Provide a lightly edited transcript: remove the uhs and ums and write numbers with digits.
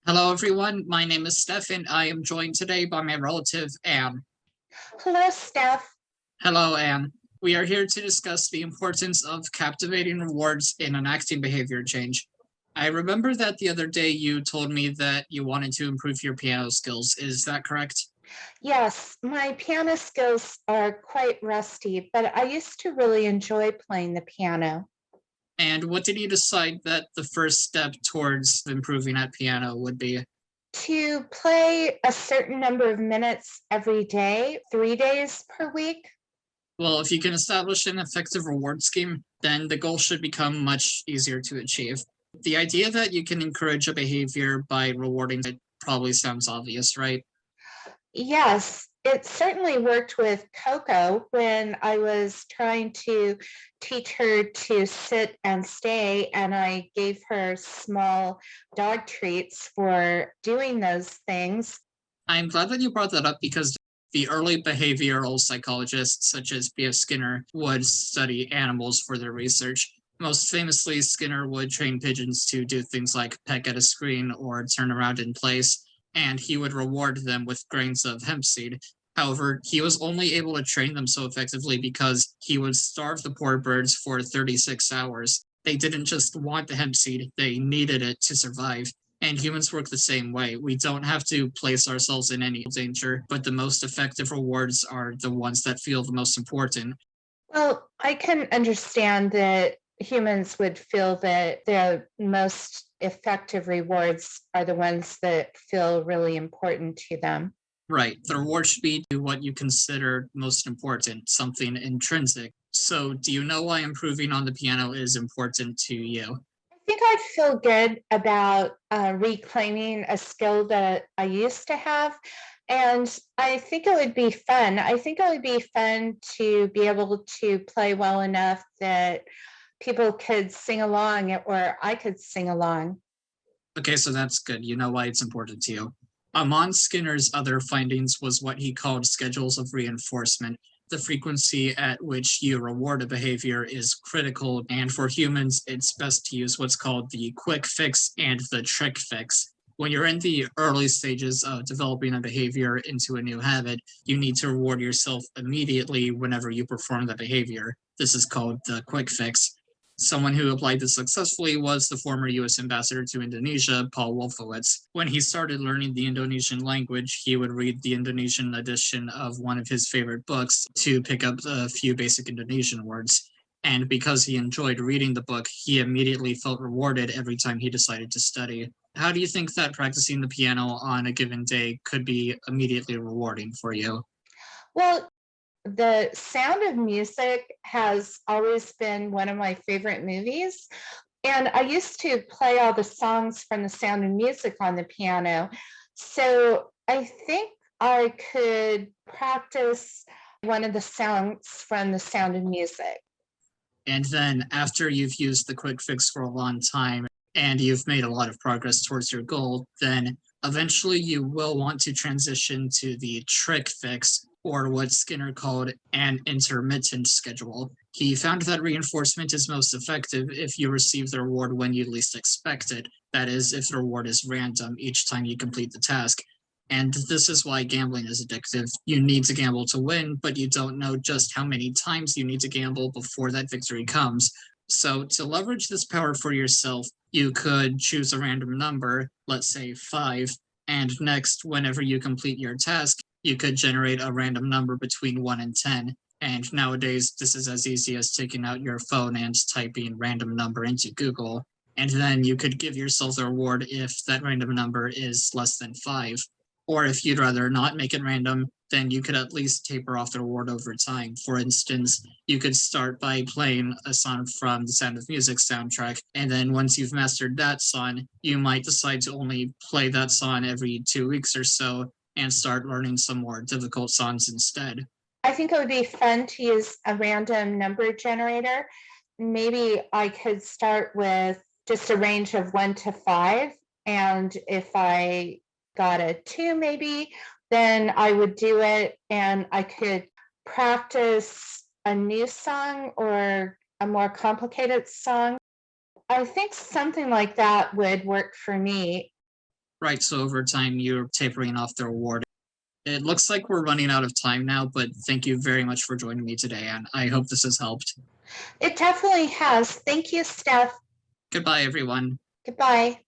Hello, everyone. My name is Steph, and I am joined today by my relative, Anne. Hello, Steph. Hello, Anne. We are here to discuss the importance of captivating rewards in enacting behavior change. I remember that the other day you told me that you wanted to improve your piano skills. Is that correct? Yes, my piano skills are quite rusty, but I used to really enjoy playing the piano. And what did you decide that the first step towards improving at piano would be? To play a certain number of minutes every day, 3 days per week. Well, if you can establish an effective reward scheme, then the goal should become much easier to achieve. The idea that you can encourage a behavior by rewarding it probably sounds obvious, right? Yes, it certainly worked with Coco when I was trying to teach her to sit and stay, and I gave her small dog treats for doing those things. I'm glad that you brought that up because the early behavioral psychologists, such as B.F. Skinner, would study animals for their research. Most famously, Skinner would train pigeons to do things like peck at a screen or turn around in place, and he would reward them with grains of hemp seed. However, he was only able to train them so effectively because he would starve the poor birds for 36 hours. They didn't just want the hemp seed, they needed it to survive. And humans work the same way. We don't have to place ourselves in any danger, but the most effective rewards are the ones that feel the most important. Well, I can understand that humans would feel that the most effective rewards are the ones that feel really important to them. Right. The reward should be to what you consider most important, something intrinsic. So, do you know why improving on the piano is important to you? I think I'd feel good about reclaiming a skill that I used to have. And I think it would be fun. I think it would be fun to be able to play well enough that people could sing along or I could sing along. Okay, so that's good. You know why it's important to you. Among Skinner's other findings was what he called schedules of reinforcement. The frequency at which you reward a behavior is critical, and for humans, it's best to use what's called the quick fix and the trick fix. When you're in the early stages of developing a behavior into a new habit, you need to reward yourself immediately whenever you perform the behavior. This is called the quick fix. Someone who applied this successfully was the former US ambassador to Indonesia, Paul Wolfowitz. When he started learning the Indonesian language, he would read the Indonesian edition of one of his favorite books to pick up a few basic Indonesian words. And because he enjoyed reading the book, he immediately felt rewarded every time he decided to study. How do you think that practicing the piano on a given day could be immediately rewarding for you? Well, The Sound of Music has always been one of my favorite movies. And I used to play all the songs from The Sound of Music on the piano. So I think I could practice one of the songs from The Sound of Music. And then after you've used the quick fix for a long time and you've made a lot of progress towards your goal, then eventually you will want to transition to the trick fix, or what Skinner called an intermittent schedule. He found that reinforcement is most effective if you receive the reward when you least expect it. That is, if the reward is random each time you complete the task. And this is why gambling is addictive. You need to gamble to win, but you don't know just how many times you need to gamble before that victory comes. So, to leverage this power for yourself, you could choose a random number, let's say 5, and next, whenever you complete your task, you could generate a random number between 1 and 10. And nowadays, this is as easy as taking out your phone and typing random number into Google. And then you could give yourself the reward if that random number is less than 5. Or if you'd rather not make it random, then you could at least taper off the reward over time. For instance, you could start by playing a song from the Sound of Music soundtrack, and then once you've mastered that song, you might decide to only play that song every 2 weeks or so and start learning some more difficult songs instead. I think it would be fun to use a random number generator. Maybe I could start with just a range of 1 to 5. And if I got a 2, maybe, then I would do it and I could practice a new song or a more complicated song. I think something like that would work for me. Right, so over time you're tapering off the reward. It looks like we're running out of time now, but thank you very much for joining me today, and I hope this has helped. It definitely has. Thank you, Steph. Goodbye, everyone. Goodbye.